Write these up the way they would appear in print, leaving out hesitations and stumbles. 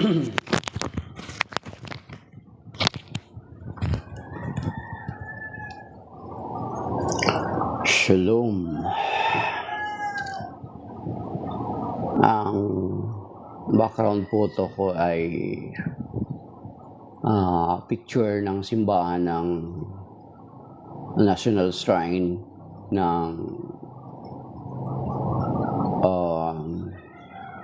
Shalom. Ang background photo ko ay picture ng simbahan ng National Shrine ng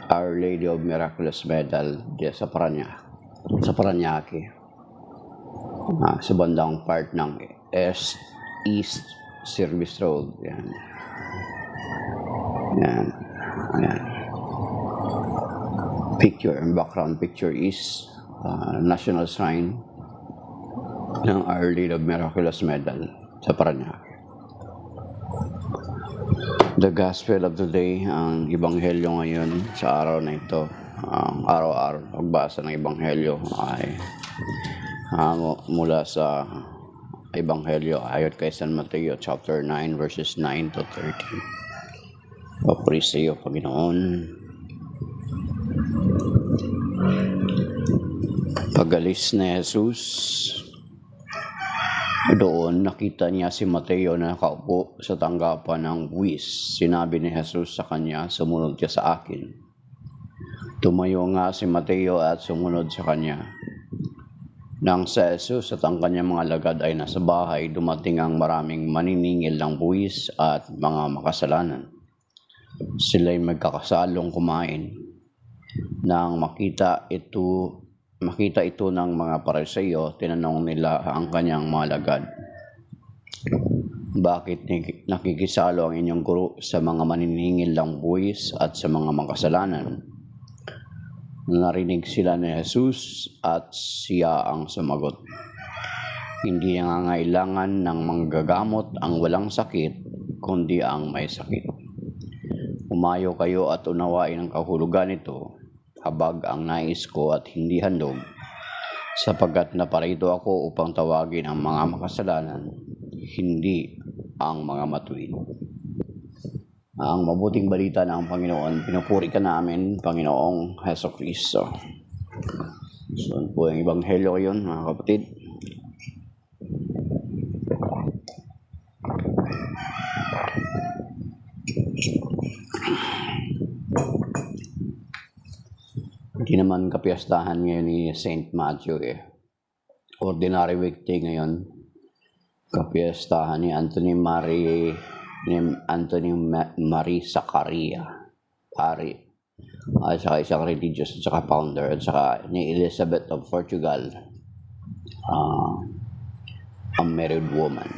Our Lady of Miraculous Medal sa Parañaque, sa bandang part ng East Service Road. Yan. Picture, and background picture is National Shrine ng Our Lady of Miraculous Medal sa Parañaque. The Gospel of the Day, ang Ebanghelyo ngayon sa araw na ito, ang araw-araw pagbasa ng Ebanghelyo ay mula sa Ebanghelyo ayon kay San Mateo chapter 9 verses 9 to 13. Praise sa iyo, Panginoon. Pag-alis ni Jesus, doon nakita niya si Mateo na nakaupo sa tanggapan ng buwis. Sinabi ni Jesus sa kanya, "Sumunod ka sa akin." Tumayo nga si Mateo at sumunod sa kanya. Nang si Jesus at ang kanyang mga lagad ay nasa bahay, dumating ang maraming maniningil ng buwis at mga makasalanan. Sila'y magkakasalong kumain. Nang makita ito ng mga Pariseo, tinanong nila ang kanyang mga lagad, "Bakit nakikisalo ang inyong guro sa mga maniningil ng buwis at sa mga makasalanan?" Narinig sila ni Jesus at siya ang sumagot, "Hindi nangangailangan ng manggagamot ang walang sakit, kundi ang may sakit. Umayo kayo at unawain ang kahulugan nito. Habag ang nais ko at hindi handog, sapagkat naparito ako upang tawagin ang mga makasalanan, hindi ang mga matuwid." Ang mabuting balita ng Panginoon, pinupuri ka namin, Panginoong Jesucristo. So, po ang Ebanghelyo yun, mga kapatid. Hindi naman kapiyastahan ngayon ni Saint Matthew Ordinary weekday ngayon. Kapiyastahan ni Anthony Marie Zacaria, pari, at saka isang religious at saka founder, at saka ni Elizabeth of Portugal, a married woman,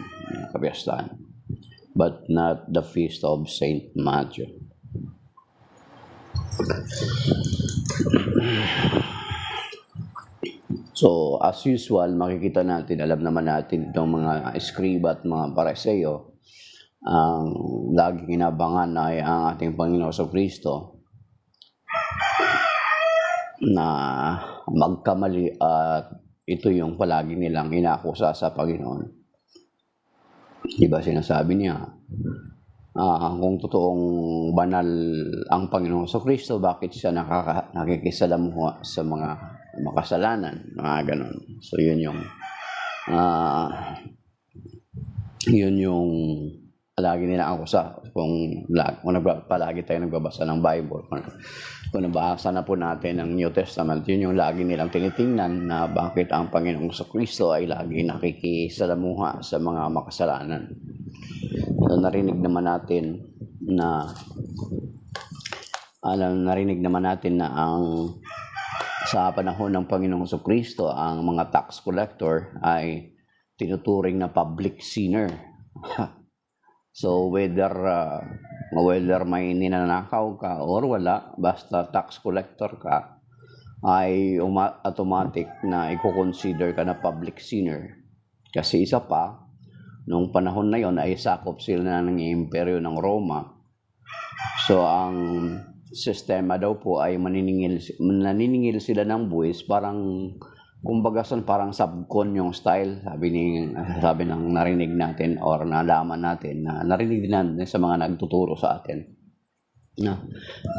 kapiyastahan, but not the feast of Saint Matthew. So, as usual, makikita natin, alam naman natin itong mga eskriba at mga Pariseo, ang laging inabangan ay ang ating Panginoon Jesucristo na magkamali, at ito yung palagi nilang inakusa sa Panginoon. Diba sinasabi niya, kung totoong banal ang Panginoon Jesucristo, bakit siya nakikisalamuha sa mga makasalanan, mga ganon. So yun yung palagi nila ako sa kung palagi tayo nagbabasa ng Bible, kung nabasa na po natin ang New Testament, yun yung lagi nilang tinitingnan na bakit ang Panginoong Jesucristo ay lagi nakikisalamuha sa mga makasalanan. So, narinig naman natin na ang sa panahon ng Panginoong Jesucristo, ang mga tax collector ay tinuturing na public sinner. So whether may ninanakaw ka or wala, basta tax collector ka, ay automatic na i-consider ka na public sinner. Kasi isa pa, nung panahon na yon ay sakop sila ng imperyo ng Roma. So ang sistema daw po ay naniningil sila ng buwis, parang kumbaga parang subcon yung style, sabi ng narinig natin or nalaman natin, na narinig din natin sa mga nagtuturo sa atin. na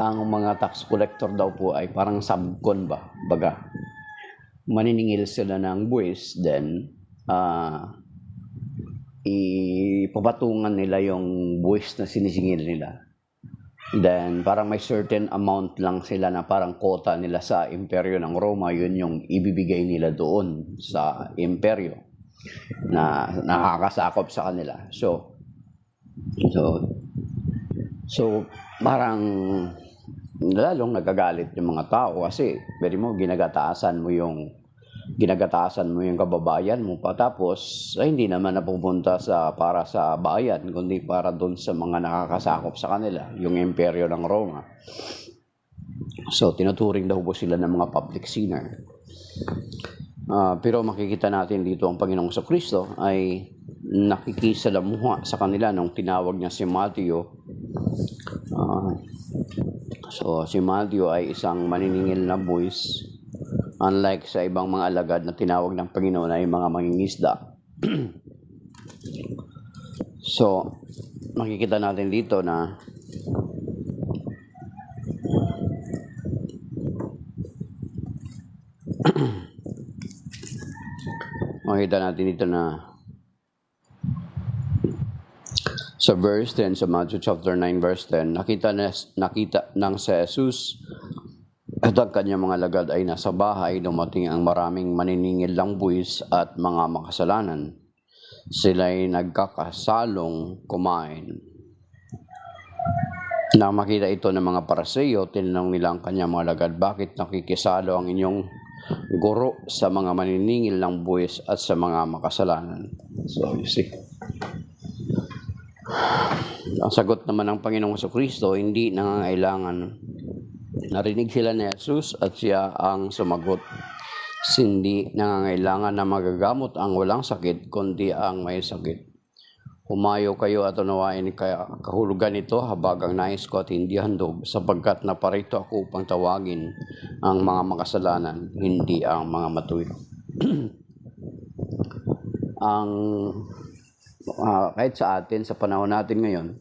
ang mga tax collector daw po ay parang subcon ba? Baga, maniningil sila ng buwis, then ipapatungan nila yung buwis na sinisingil nila. Then parang may certain amount lang sila na parang quota nila sa imperyo ng Roma, yun yung ibibigay nila doon sa imperyo na nakakasakop sa kanila. So parang lalong nagagalit yung mga tao kasi pwede mo ginagatasan mo yung kababayan mo pa, tapos ay hindi naman napupunta para sa bayan kundi para doon sa mga nakakasakop sa kanila, yung imperyo ng Roma. So tinuturing daw po sila ng mga public sinner. Pero makikita natin dito ang Panginoong Jesucristo ay nakikisalamuha sa kanila nung tinawag niya si Matthew. So si Matthew ay isang maniningil na buwis, unlike sa ibang mga alagad na tinawag ng Panginoon ay mga mangingisda. So makikita natin dito na sa verse 10, sa Matthew chapter 9 verse 10, nakita ng si Jesus at ang kanyang mga alagad ay nasa bahay. Dumating ang maraming maniningil ng buwis at mga makasalanan. Sila'y nagkakasalong kumain. Nang makita ito ng mga Pariseo, tinanong nila ang kanyang mga alagad, bakit nakikisalo ang inyong guro sa mga maniningil ng buwis at sa mga makasalanan? So you see, ang sagot naman ng Panginoong Jesucristo, hindi nangangailangan. Narinig sila ni Jesus at siya ang sumagot. Hindi nangangailangan na magagamot ang walang sakit, kundi ang may sakit. Humayo kayo at unawain kahulugan nito, habagang nais ko at hindi handog, sapagkat naparito ako upang tawagin ang mga makasalanan, hindi ang mga matuwid. Kahit sa atin, sa panahon natin ngayon,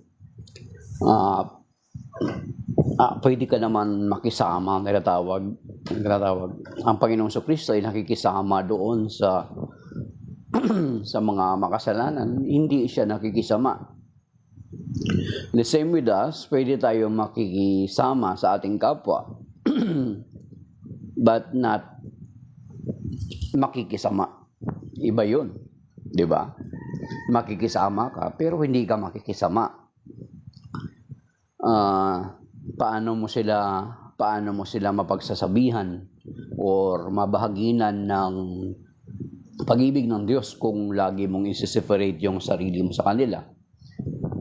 pwede ka naman makisama, nagtatawag. Ang Panginoong Jesucristo ay nakikisama doon sa mga makasalanan, hindi siya nakikisama. The same with us, pwede tayo makikisama sa ating kapwa, but not makikisama. Iba yun, di ba? Makikisama ka, pero hindi ka makikisama. Paano mo sila mapagsasabihan or mabahaginan ng pag-ibig ng Diyos kung lagi mong isi-separate yung sarili mo sa kanila?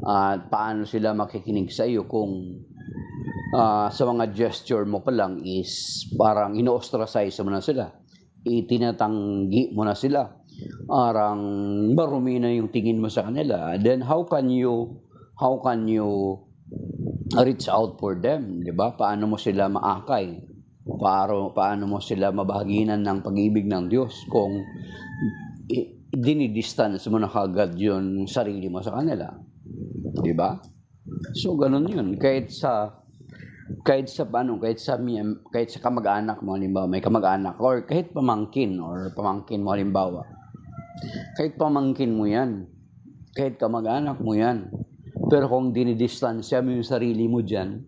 At paano sila makikinig sa iyo kung sa mga gesture mo pa lang is parang ino-ostracize mo na sila, itinatanggi mo na sila, parang marumi na yung tingin mo sa kanila? Then how can you reach out for them, di ba? Paano mo sila maakay? Paano mo sila mabahaginan ng pag-ibig ng Diyos kung dinidistance mo na kagad yung sarili mo sa kanila? Di ba? So ganun yun. Kahit sa kamag-anak mo, halimbawa, may kamag-anak, or kahit pamangkin mo, halimbawa, kahit pamangkin mo yan, kahit kamag-anak mo yan, pero kung dinidistansya mo yung sarili mo dyan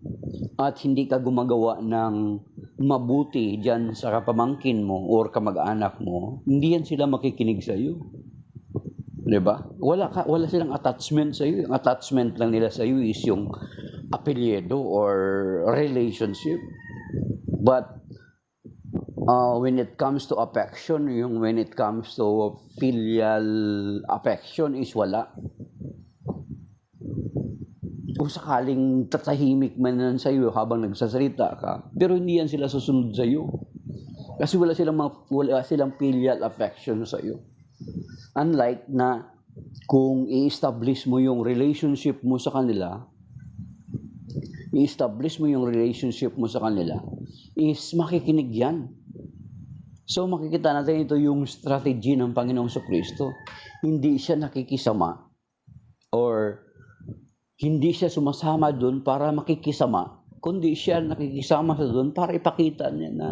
at hindi ka gumagawa ng mabuti dyan sa kapamangkin mo or kamag-anak mo, hindi yan sila makikinig sa iyo. Diba? Wala silang attachment sa iyo. Yung attachment lang nila sa iyo is yung apelyido or relationship. But when it comes to affection, when it comes to filial affection is wala. Kung sakaling tatahimik man sa iyo habang nagsasalita ka, pero hindi yan sila susunod sa iyo. Kasi wala silang filial affection sa iyo. Unlike na kung i-establish mo yung relationship mo sa kanila, is makikinig yan. So makikita natin ito yung strategy ng Panginoong Jesucristo. Hindi siya nakikisama or hindi siya sumasama doon para makikisama, kundi siya nakikisama sa doon para ipakita niya na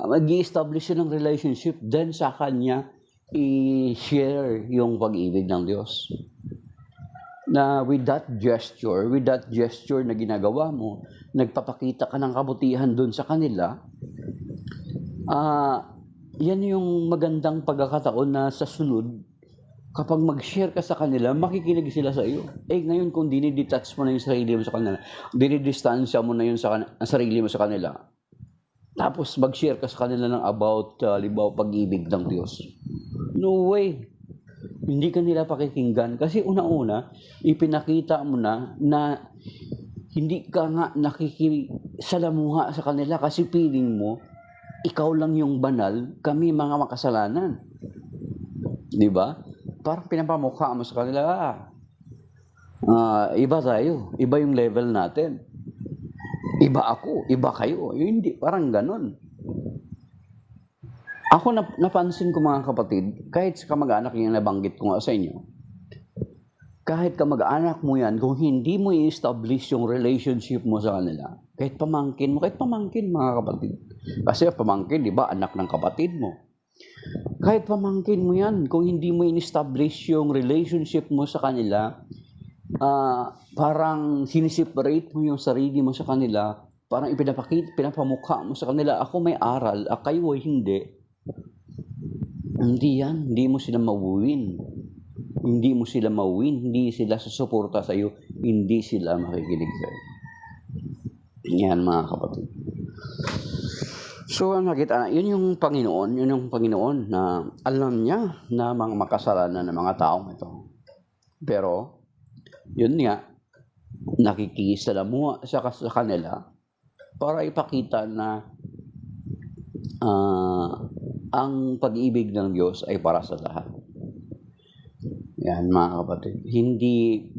mag-i-establish siya ng relationship, then sa kanya i-share yung pag-ibig ng Diyos. Na with that gesture na ginagawa mo, nagpapakita ka ng kabutihan doon sa kanila, yan yung magandang pagkakataon na sa sunod, kapag mag-share ka sa kanila, makikinig sila sa iyo. Ngayon kung dinidetach mo na yung sarili mo sa kanila, dinidistansya mo na yung sarili mo sa kanila, tapos mag-share ka sa kanila ng about, pag-ibig ng Diyos. No way. Hindi ka nila pakikinggan. Kasi una-una, ipinakita mo na hindi ka nga nakikisalamuha sa kanila kasi feeling mo, ikaw lang yung banal, kami mga makasalanan. Di ba? Parang pinapamukha mo sa kanila, iba tayo, iba yung level natin. Iba ako, iba kayo. Hindi, parang ganon. Ako napansin ko mga kapatid, kahit sa kamag-anak yung nabanggit ko nga sa inyo, kahit kamag-anak mo yan, kung hindi mo i-establish yung relationship mo sa kanila, kahit pamangkin mga kapatid. Kasi pamangkin, di ba, anak ng kapatid mo. Kahit pamangkin mo yan, kung hindi mo i-establish yung relationship mo sa kanila, parang siniseparate mo yung sarili mo sa kanila, parang pinapamukha mo sa kanila, ako may aral, kayo hindi. Hindi yan, hindi mo sila mawin. Hindi mo sila mawin, hindi sila susuporta sa iyo, hindi sila makikinig sa iyo. Yan mga kapatid. So nakita, yun yung Panginoon na alam niya na mga makasalanan ng mga taong ito. Pero yun nga, nakikisalamuha siya sa kanila para ipakita na ang pag-ibig ng Diyos ay para sa lahat. Yan mga kapatid. Hindi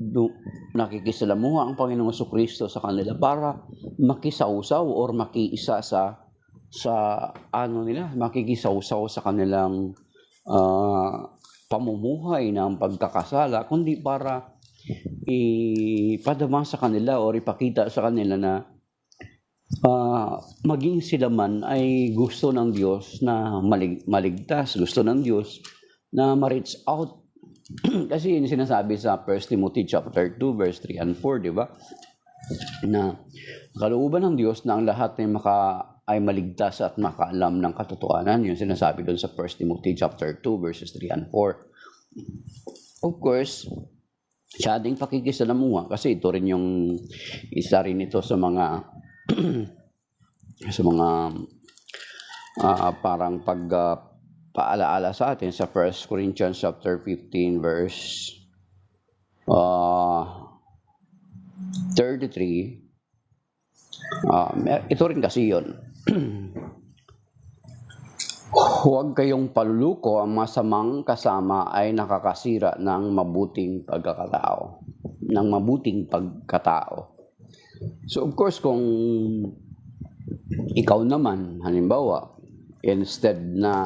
nakikisalamuha ang Panginoong Jesucristo sa kanila para makisawsaw or makiisa sa makikisawsaw sa kanilang pamumuhay ng pagkakasala, kundi para ipadama sa kanila o ipakita sa kanila na maging sila man ay gusto ng Diyos na maligtas, gusto ng Diyos na ma-reach out. Kasi yun sinasabi sa 1 Timothy chapter 2 verse 3 and 4, di ba? Na kalooban ng Diyos na ang lahat ay maligtas at makaalam ng katotohanan. Yun sinasabi doon sa 1 Timothy chapter 2 verses 3 and 4. Of course, siya ding pakikisalamuha kasi ito rin yung isa rin ito sa mga parang paalaala sa atin sa 1 Corinthians chapter 15 verse 33. Ito rin kasi yun. Huwag kayong paluluko, ang masamang kasama ay nakakasira ng mabuting pagkatao. So of course, kung ikaw naman, halimbawa, instead na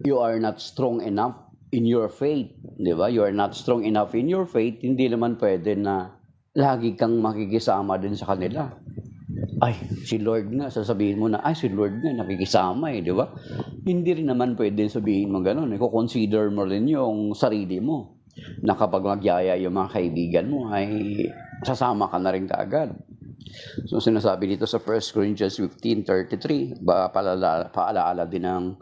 you are not strong enough in your faith, di ba? You are not strong enough in your faith, hindi naman pwede na lagi kang makikisama din sa kanila. Ay, si Lord nga, sasabihin mo na, si Lord nga, nakikisama di ba? Hindi rin naman pwede sabihin mo gano'n. Consider mo rin yung sarili mo. Na kapag magyaya yung mga kaibigan mo, ay sasama ka na rin kaagad. So, sinasabi dito sa 1 Corinthians 15:33, paalaala din ng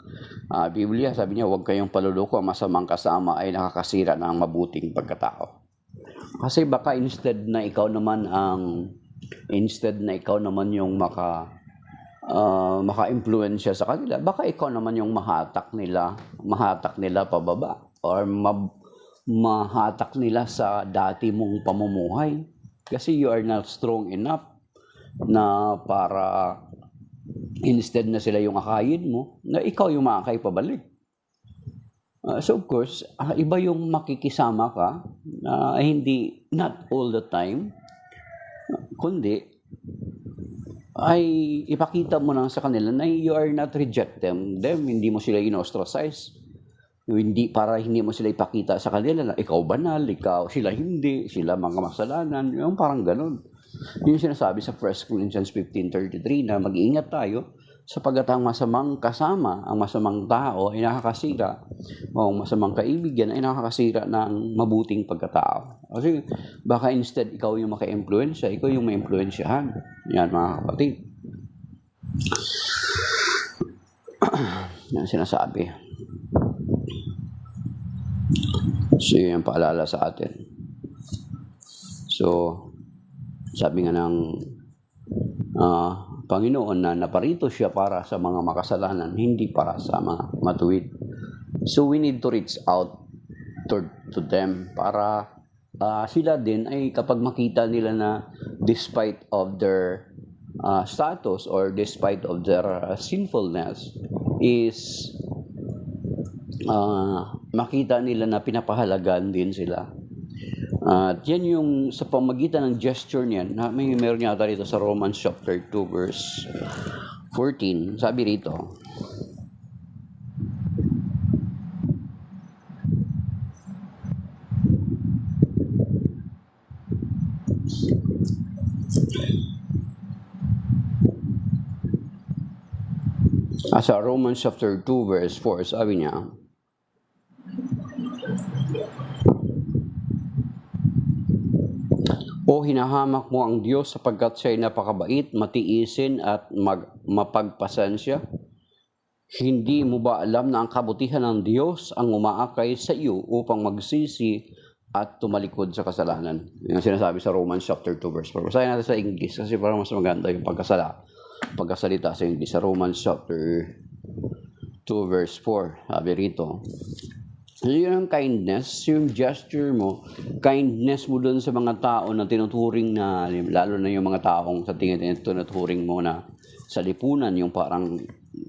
Biblia, sabi niya, huwag kayong paluluko, ang masamang kasama ay nakakasira ng mabuting pagkatao. Kasi baka instead na ikaw naman yung maka-impluensya sa kanila, baka ikaw naman yung mahatak nila pababa or mahatak nila sa dati mong pamumuhay kasi you are not strong enough na para instead na sila yung akayin mo, na ikaw yung maakay pabalik. So of course, iba yung makikisama ka, hindi, not all the time, kundi ay ipakita mo lang sa kanila na you are not reject them, hindi mo sila in-ostracize. Hindi, para hindi mo sila ipakita sa kanila na ikaw banal, sila hindi, sila mga masalanan, yung parang ganun. Yung sinasabi sa 1 Corinthians 15:33 na mag-iingat tayo sapagkat ang masamang kasama, ang masamang tao ay nakakasira o ang masamang kaibigan ay nakakasira ng mabuting pagkatao. Kasi baka instead ikaw yung maka-impluensya, ikaw yung ma-impluensyahan. Yan mga kapatid. Yan sinasabi. So yun yung paalala sa atin. So sabi nga ng Panginoon na naparito siya para sa mga makasalanan, hindi para sa mga matuwid. So we need to reach out to them para sila din ay kapag makita nila na despite of their status or despite of their sinfulness is makita nila na pinapahalagan din sila. At yan yung sa pamagitan ng gesture niyan, meron yata rito sa Romans chapter 2 verse 14, sabi rito, sa Romans chapter 2 verse 4, sabi niya, O hinahamak mo ang Diyos sapagkat siya'y napakabait, matiisin at mapagpasensya. Hindi mo ba alam na ang kabutihan ng Diyos ang umaakay sa iyo upang magsisi at tumalikod sa kasalanan? Yung sinasabi sa Romans chapter 2 verse 4. Basahin natin sa English kasi parang mas maganda yung pagkasalita sa English. Sa Romans chapter 2 verse 4, sabi rito, yung kindness, yung gesture mo, kindness mo doon sa mga tao na tinuturing na, lalo na yung mga taong sa tingin tinuturing mo na sa lipunan, yung parang,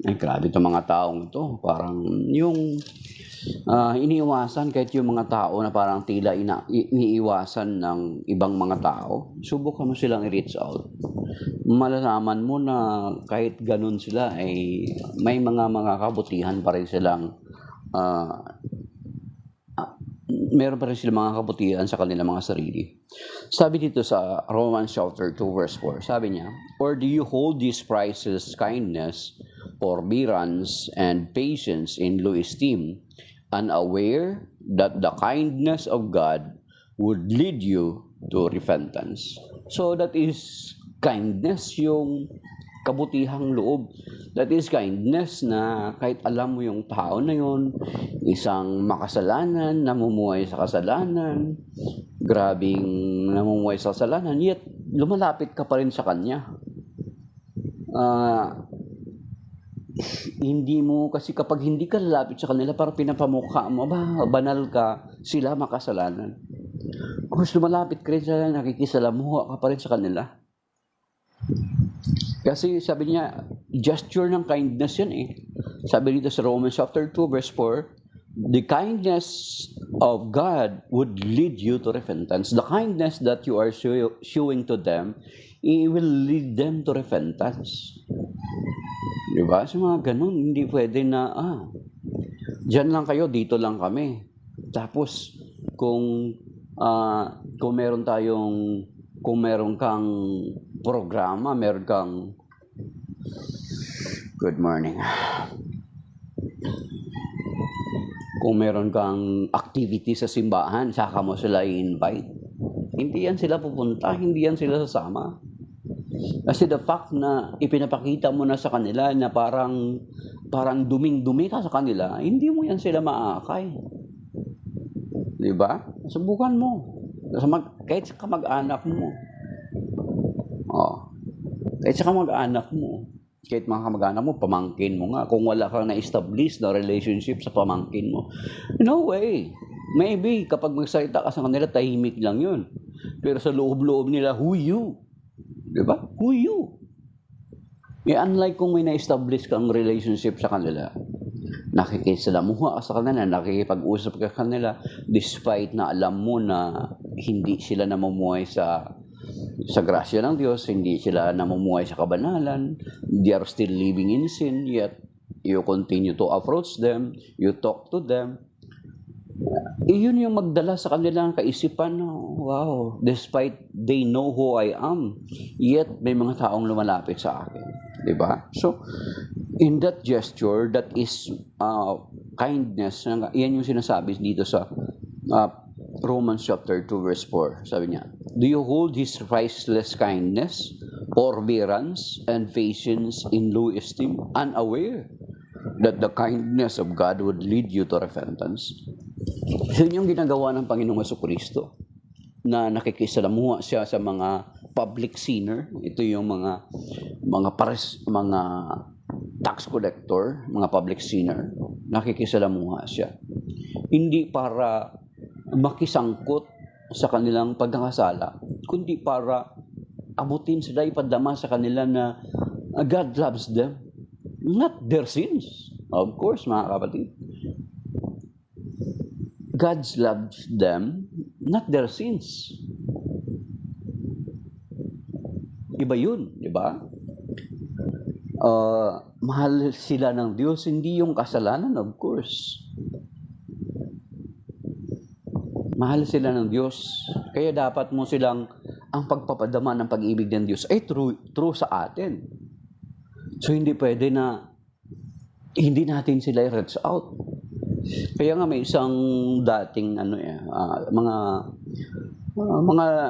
ay grabe itong mga taong ito, parang yung iniiwasan kahit yung mga tao na parang tila iniiwasan ng ibang mga tao, subukan mo silang i-reach out. Malalaman mo na kahit ganun sila, ay may mga kabutihan pa rin silang meron pa rin sila mga kabutihan sa kanilang mga sarili. Sabi dito sa Romans chapter 2 verse 4, sabi niya, Or do you hold these prices, kindness, forbearance, and patience in low esteem, unaware that the kindness of God would lead you to repentance? So that is kindness, yung kabutihang loob. That is kindness na kahit alam mo yung tao na yun, isang makasalanan, namumuhay sa kasalanan, grabing namumuhay sa kasalanan, yet lumalapit ka pa rin sa kanya. Hindi mo, kasi kapag hindi ka lalapit sa kanila, parang pinapamukha mo, banal ka, sila makasalanan. Kung lumalapit ka rin sa kanila, nakikisalamuha ka pa rin sa kanila. Kasi sabi niya, gesture ng kindness yan eh. Sabi dito sa Romans chapter 2 verse 4, the kindness of God would lead you to repentance. The kindness that you are showing to them, it will lead them to repentance. Diba? So mga ganun, hindi pwede na, dyan lang kayo, dito lang kami. Tapos, kung meron kang programa, meron kang good morning. Kung meron kang activity sa simbahan, saka mo sila i-invite. Hindi yan sila pupunta, hindi yan sila sasama. Kasi the fact na ipinapakita mo na sa kanila na parang duming-dumi ka sa kanila, hindi mo yan sila maaakay. Diba? Subukan mo. Kahit sa kamag-anak mo. Kahit sa kamag-anak mo. Kahit mga kamag-anak mo, pamangkin mo nga. Kung wala kang na-establish na relationship sa pamangkin mo, no way. Maybe, kapag magsalita ka sa kanila, tahimik lang yun. Pero sa loob-loob nila, who you? Diba? Who you? Unlike kung may na-establish kang relationship sa kanila, nakikisalamuha ka sa kanila, nakikipag-usap ka sa kanila, despite na alam mo na hindi sila namumuhay sa grasya ng Diyos, hindi sila namumuhay sa kabanalan, they are still living in sin, yet you continue to approach them, you talk to them. Yun yung magdala sa kanilang kaisipan, wow, despite they know who I am, yet may mga taong lumalapit sa akin. Diba? So, in that gesture, that is kindness. Yan yung sinasabi dito sa Romans chapter 2 verse 4. Sabi niya, do you hold His priceless kindness, forbearance, and patience in low esteem, unaware that the kindness of God would lead you to repentance? Yun yung ginagawa ng Panginoong Jesucristo, na nakikisalamuha siya sa mga public sinner. Ito yung mga tax collector, mga public sinner. Nakikisalamuha siya. Hindi para makisangkot sa kanilang pagkakasala, kundi para abutin sila, ipadama sa kanila na God loves them, not their sins. Of course, mga kapatid. God loves them, not their sins. Iba yun, di ba? Mahal sila ng Diyos, hindi yung kasalanan, of course. Mahal sila ng Diyos. Kaya dapat mo silang, ang pagpapadama ng pag-ibig ng Diyos ay true sa atin. So, hindi pwede na hindi natin sila i-reach out. Kaya nga may isang dating mga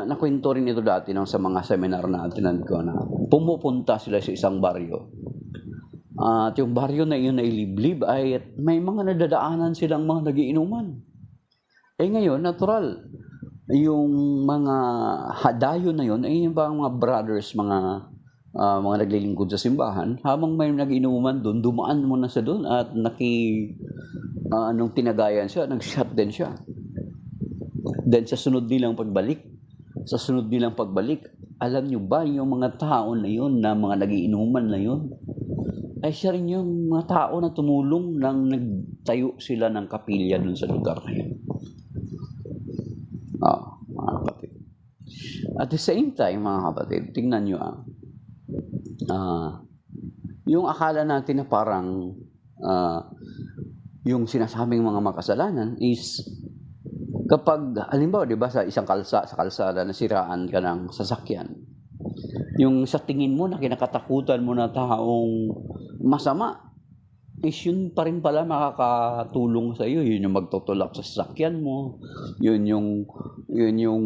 nakwento rin ito dati sa mga seminar na attend ko, na pumupunta sila sa isang baryo. At yung baryo na yun na iliblib ay may mga nadadaanan silang mga nagiinuman. Ngayon, natural, yung mga hadayo na yun ay yung mga brothers, mga naglilingkod sa simbahan. Habang may nagiinuman doon, dumaan muna sa doon at nung tinagayan siya, nag-shot din siya. Then sa sunod nilang pagbalik, alam nyo ba yung mga tao na yun, na mga nagiinuman na yun, ay siya rin yung mga tao na tumulong nang nagtayo sila ng kapilya dun sa lugar na yun. Mga kapatid. At the same time, mga kapatid, tingnan nyo yung akala natin na parang yung sinasabing mga makasalanan is kapag, halimbawa, di ba, sa isang kalsada nasiraan ka ng sasakyan, yung sa tingin mo na kinakatakutan mo na taong masama, is yun pa rin pala makakatulong sa iyo. Yun yung magtutulak sa sasakyan mo, yun yung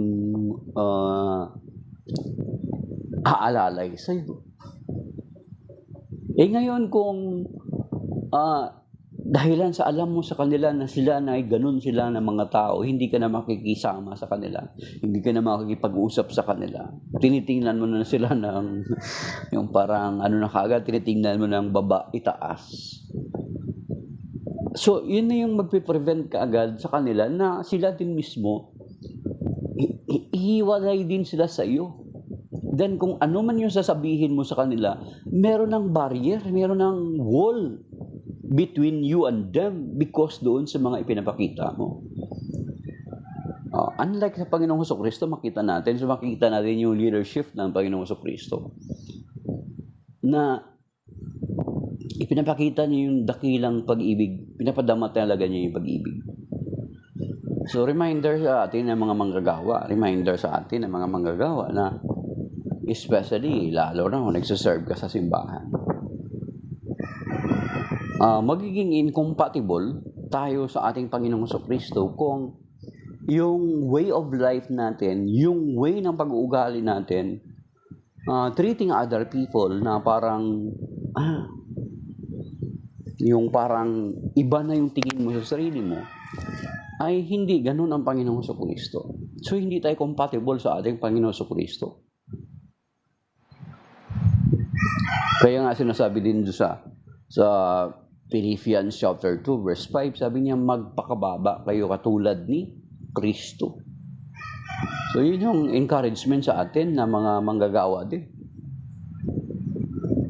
aalalay sa iyo. Ngayon kung dahilan sa alam mo sa kanila na sila na ay ganun sila na mga tao, hindi ka na makikisama sa kanila, hindi ka na makikipag-usap sa kanila, tinitingnan mo na sila ng yung parang na kagad, tinitingnan mo ng baba itaas. So yun na yung magpiprevent ka agad sa kanila na sila din mismo ihiwalay din sila sa iyo. Then kung ano man yung sasabihin mo sa kanila, meron ng barrier, meron ng wall between you and them because doon sa mga ipinapakita mo. Unlike sa Panginoong Jesucristo, makita natin yung leadership ng Panginoong Jesucristo na ipinapakita niya yung dakilang pag-ibig, pinapadama talaga niya yung pag-ibig. So reminder sa atin ng mga manggagawa, na especially, lalo na kung nagsaserve ka sa simbahan, magiging incompatible tayo sa ating Panginoong Jesucristo kung yung way of life natin, yung way ng pag-uugali natin, treating other people na parang yung parang iba na yung tingin mo sa sarili mo, ay hindi ganun ang Panginoong Jesucristo. So hindi tayo compatible sa ating Panginoong Jesucristo. Kaya nga sinasabi din sa Philippians chapter 2 verse 5, sabi niya, magpakababa kayo katulad ni Kristo. So yun yung encouragement sa atin na mga manggagawa din.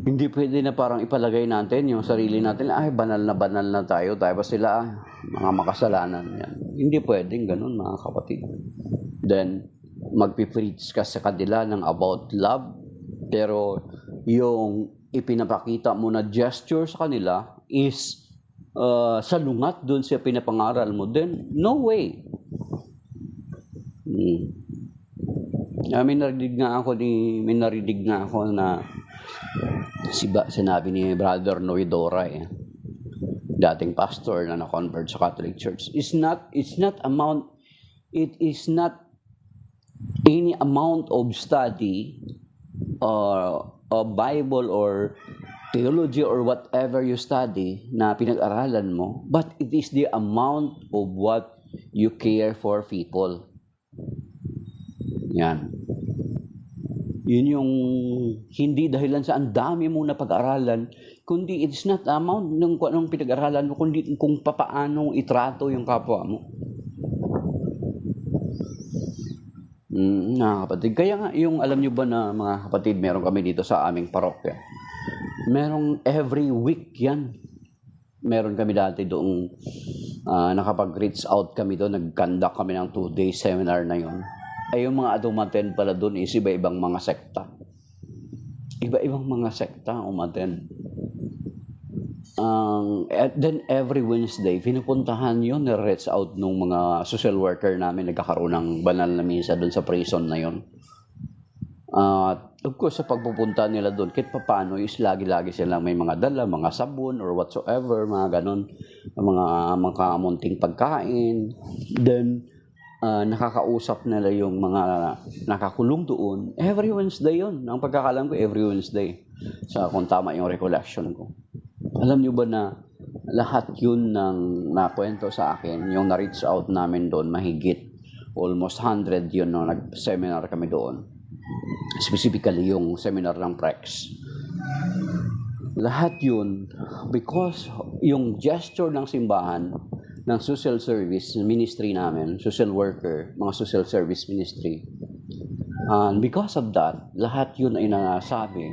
Hindi pwede na parang ipalagay natin yung sarili natin, ay banal na tayo pa sila, mga makasalanan yan. Hindi pwedeng ganun, mga kapatid. Then magpipreach ka sa kanila ng about love, pero yung ipinapakita mo na gesture sa kanila is salungat doon sa pinapangaral mo, then no way. May narinig nga ako na sinabi ni Brother Noydora, dating pastor na na-convert sa Catholic Church, it is not any amount of study or Bible or theology or whatever you study na pinag-aralan mo, but it is the amount of what you care for people. Yan. Yun yung hindi dahilan sa ang dami mong napag-aralan, kundi it's not the amount ng pinag-aralan mo, kundi kung papaano itrato yung kapwa mo. Kapatid. Kaya nga, yung alam nyo ba na mga kapatid, meron kami dito sa aming parokya. Merong every week yan. Meron kami dati doong nakapag-reach out kami doon, nag-conduct kami ng 2-day seminar na yon. Ay yung mga umattend pala doon is iba-ibang mga sekta. Iba-ibang mga sekta umattend. At then every Wednesday, pinupuntahan yun, na-reach out nung mga social worker namin, nagkakaroon ng banal na misa doon sa prison na yun. Of course, sa pagpupunta nila doon, kahit paano is lagi-lagi sila may mga dala, mga sabon or whatsoever, mga ganon, mga munting pagkain. Then, nakakausap nila yung mga nakakulong doon. Every Wednesday yun. Ang pagkakalam ko, every Wednesday. Kung tama yung recollection ko. Alam nyo ba na lahat yun ng nakwento sa akin, yung na-reach out namin doon, mahigit almost 100 yun nung nag-seminar kami doon. Specifically yung seminar ng PREX. Lahat yun, because yung gesture ng simbahan, ng social service ministry namin, social worker, mga social service ministry. And because of that, lahat yun ay nasabi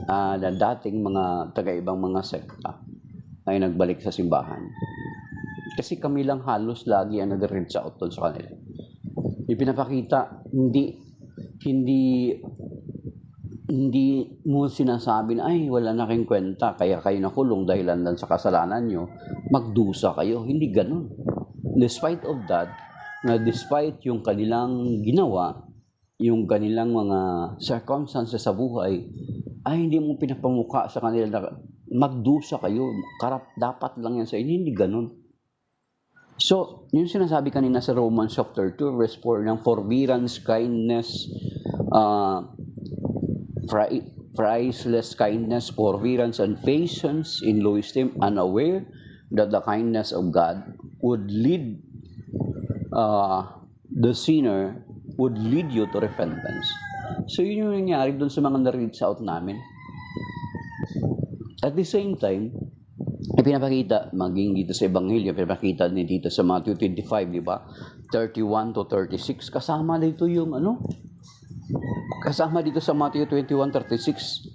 na dating mga taga-ibang mga sekta ay nagbalik sa simbahan. Kasi kami lang halos lagi ang nag-reach out doon sa kanila. Ipinapakita, hindi mo sinasabi na, ay, wala na kayong kwenta, kaya kayo nakulong dahilan lang sa kasalanan nyo, magdusa kayo. Hindi ganun. Despite of that, despite yung kanilang ginawa, yung kanilang mga circumstances sa buhay, ay hindi mo pinapamukha sa kanila na magdusa kayo. Dapat lang yan sa inyo. Hindi ganun. So, yung sinasabi kanina sa Romans chapter 2, verse 4, ng forbearance, kindness, priceless kindness, forbearance, and patience in low esteem, unaware that the kindness of God would lead the sinner, would lead you to repentance. So yun yung nangyari doon sa mga na-reach out namin. At the same time, pinapakita, maging dito sa Ebanghelyo, pinapakita din dito sa Matthew 25, di ba? 31 to 36, kasama dito yung kasama dito sa Matthew 21:36.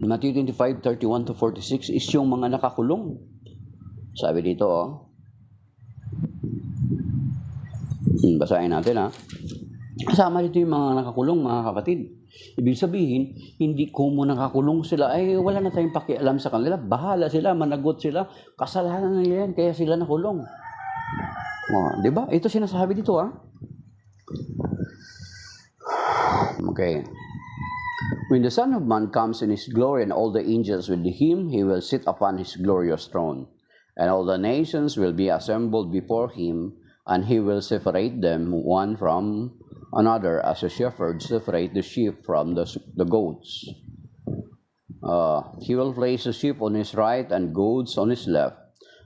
Matthew 25:31 to 46 is yung mga nakakulong. Sabi dito, basahin natin, kasama dito yung mga nakakulong, mga kapatid. Ibig sabihin, hindi kung nakakulong sila, ay wala na tayong pakialam sa kanila. Bahala sila, managot sila. Kasalanan na yan, kaya sila nakulong. Di ba? Ito sinasabi dito, Okay. When the Son of Man comes in his glory and all the angels with him, he will sit upon his glorious throne. And all the nations will be assembled before him, and he will separate them one from another, as a shepherd separates the sheep from the goats. He will place the sheep on his right and goats on his left.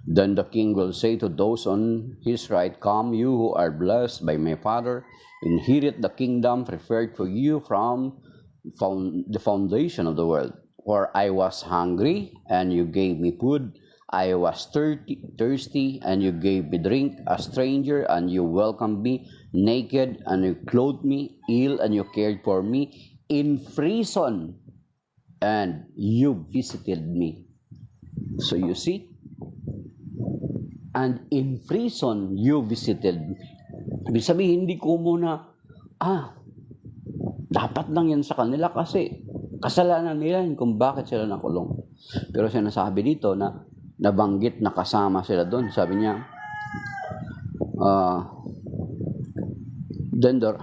Then the king will say to those on his right, "Come, you who are blessed by my Father, inherit the kingdom prepared for you from the foundation of the world. For I was hungry, and you gave me food. I was thirsty, and you gave me drink. A stranger, and you welcomed me. Naked, and you clothed me. Ill, and you cared for me. In prison, and you visited me." So you see, and in prison, you visited me. Ibig sabihin, hindi ko muna, dapat lang yan sa kanila kasi kasalanan nila yun kung bakit sila nakulong. Pero sinasabi dito na nabanggit na kasama sila doon. Sabi niya, then the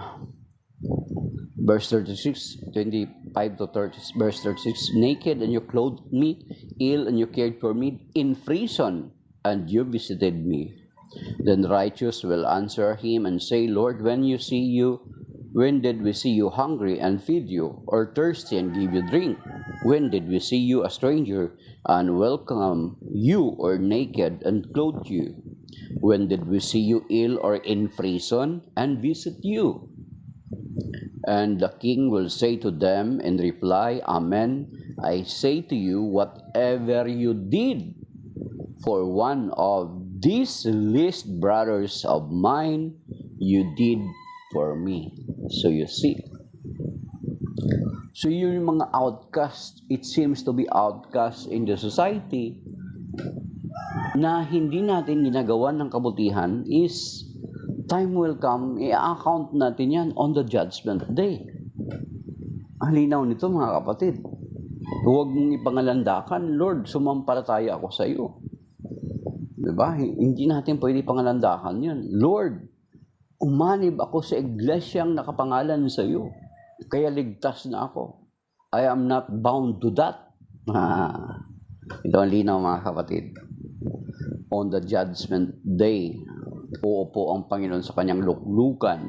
verse 36, 25 to 30, verse 36, naked and you clothed me, ill and you cared for me, in prison and you visited me. Then the righteous will answer him and say, Lord, when did we see you hungry and feed you, or thirsty and give you drink? When did we see you a stranger and welcome you, or naked and clothe you? When did we see you ill or in prison and visit you? And the king will say to them in reply, Amen, I say to you, whatever you did for one of these least brothers of mine, you did for me. So you see. So yung mga outcast, it seems to be outcast in the society, na hindi natin ginagawa ng kabutihan is, time will come, i-account natin yan on the judgment day. Ang linaw nito mga kapatid. Huwag mong ipangalandakan, Lord, sumampalataya ako sa iyo. Diba? Hindi natin pwede pangalandakan yan. Lord, umanib ako sa iglesyang nakapangalan sa iyo. Kaya ligtas na ako. I am not bound to that. Ito ang linaw mga kapatid. On the judgment day, uupo ang Panginoon sa kanyang luklukan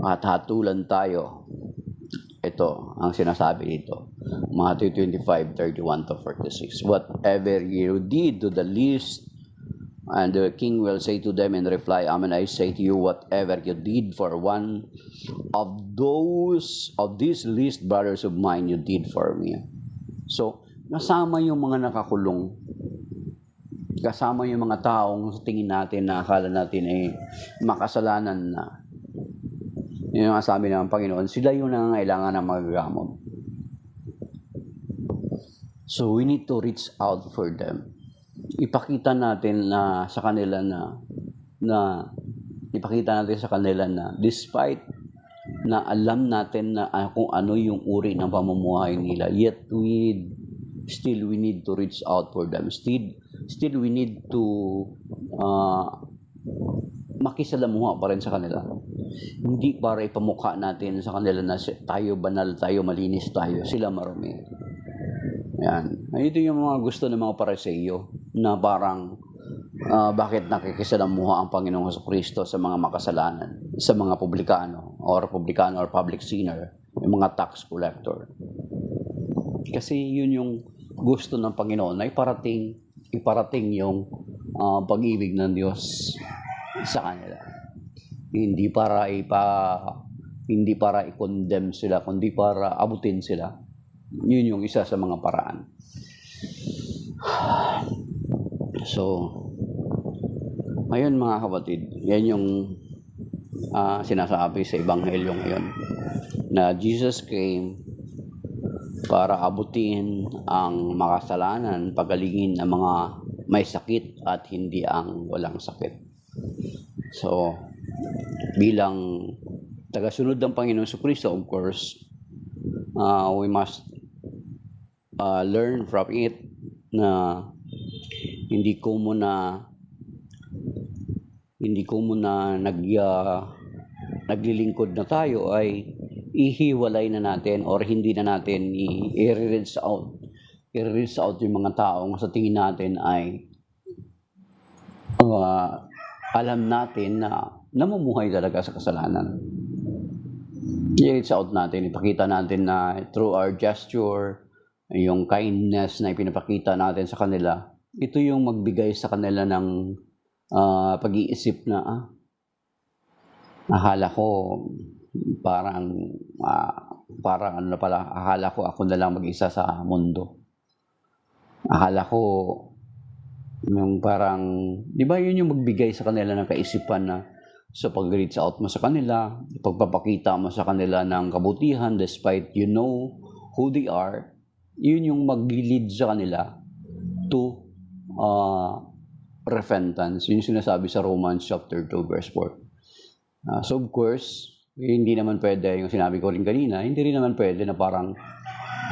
at hatulan tayo. Ito ang sinasabi dito. Matthew 25:31 to 46. Whatever you did to the least, and the king will say to them in reply, Amen, I say to you, whatever you did for one of these least brothers of mine, you did for me. So, nasama yung mga nakakulong. Kasama yung mga taong sa tingin natin na akala natin ay makasalanan na. Yung nga sabi ng Panginoon, sila yung nangangailangan ng magagamot. So we need to reach out for them. Ipakita natin na sa kanila na despite na alam natin na kung ano yung uri ng pamumuhay nila, yet we need to reach out for them. Still we need to makisalamuha pa rin sa kanila. Hindi para ipamukha natin sa kanila na tayo banal, tayo malinis tayo, sila marumi. Yan. Ito yung mga gusto ng mga Pariseo na parang bakit nakikisalamuha ang Panginoong Jesucristo sa mga makasalanan, sa mga publikano or public sinner, yung mga tax collector. Kasi yun yung gusto ng Panginoon na iparating yung pag-ibig ng Diyos sa kanila. Hindi para i-condemn sila, kundi para abutin sila. Yun yung isa sa mga paraan. So, ngayon mga kapatid, yan yung sinasabi sa Ebanghelyo ngayon, na Jesus came para abutin ang makasalanan, pagalingin ang mga may sakit at hindi ang walang sakit. So, bilang tagasunod ng Panginoon Jesucristo, of course, we must learn from it na hindi ko muna naglilingkod na tayo ay ihiwalay na natin or hindi na natin i-rinse out yung mga taong sa tingin natin ay alam natin na namumuhay talaga sa kasalanan. I-rinse out natin, ipakita natin na through our gesture, yung kindness na ipinapakita natin sa kanila, ito yung magbigay sa kanila ng pag-iisip na akala ko akala ko ako na lang mag-isa sa mundo. Akala ko yung parang, di ba yun yung magbigay sa kanila ng kaisipan na sa pag-reach out mo sa kanila, pagpapakita mo sa kanila ng kabutihan despite you know who they are, yun yung mag-lead sa kanila to repentance. Yun yung sinasabi sa Romans chapter 2 verse 4. So of course, hindi naman pwede, yung sinabi ko rin kanina, hindi rin naman pwede na parang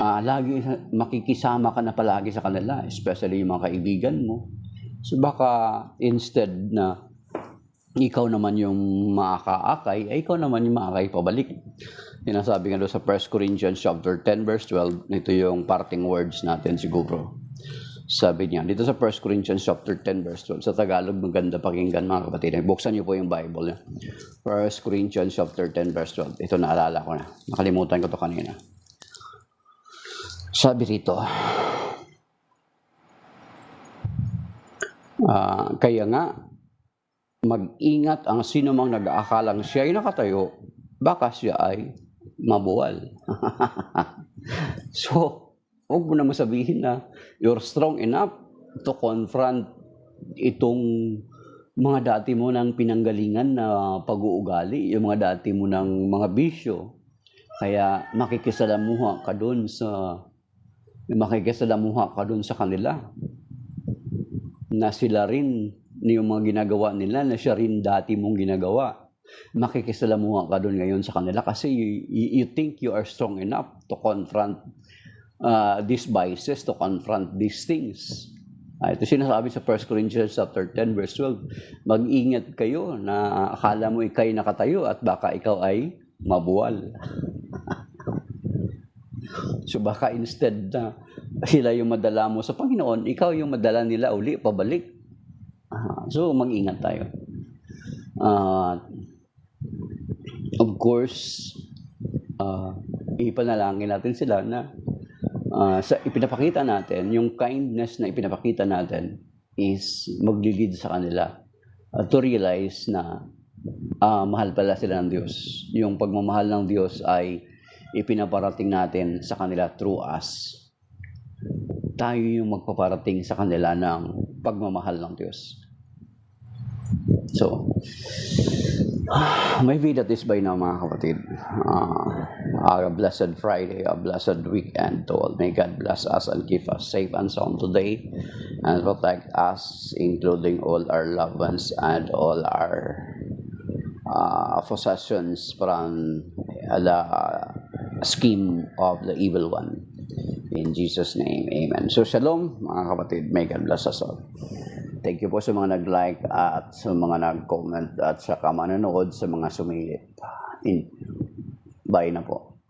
lagi makikisama ka na palagi sa kanila, especially yung mga kaibigan mo. So baka instead na ikaw naman yung maakaakay, ay ikaw naman yung maakay pabalik. Sinasabi nga doon sa 1 Corinthians chapter 10 verse 12, ito yung parting words natin siguro. Sabi niya, dito sa 1 Corinthians chapter 10 verse 12, sa Tagalog maganda pakinggan mga kapatid. Buksan niyo po yung Bible. 1 Corinthians chapter 10 verse 12. Ito naalala ko na. Nakalimutan ko to kanina. Sabi rito, kaya nga, mag-ingat ang sino mang nag-aakalang siya ay nakatayo, baka siya ay mabuwal. So, huwag mo naman sabihin na you're strong enough to confront itong mga dati mo ng pinanggalingan na pag-uugali, yung mga dati mo ng mga bisyo. Kaya makikisalamuha ka doon sa kanila. Na sila rin, yung mga ginagawa nila, na siya rin dati mong ginagawa. Makikisalamuha ka doon ngayon sa kanila kasi you think you are strong enough to confront these vices, to confront these things. Ito sinasabi sa 1 Corinthians chapter 10 verse 12. Mag-ingat kayo na akala mo ikay nakatayo at baka ikaw ay mabuwal. So baka instead na sila yung madala mo sa Panginoon, ikaw yung madala nila uli, pabalik. So mag-ingat tayo. Of course, ipanalangin natin sila na sa ipinapakita natin, yung kindness na ipinapakita natin is maglilid sa kanila to realize na mahal pala sila ng Diyos. Yung pagmamahal ng Diyos ay ipinaparating natin sa kanila through us. Tayo yung magpaparating sa kanila ng pagmamahal ng Diyos. So, maybe that is by now mga kapatid. A blessed Friday, a blessed weekend to all. May God bless us and keep us safe and sound today and protect us, including all our loved ones and all our possessions from the scheme of the evil one. In Jesus' name, amen. So, shalom mga kapatid. May God bless us all. Thank you po sa mga nag-like at sa mga nag-comment at sa manonood sa mga sumilip. Bye na po.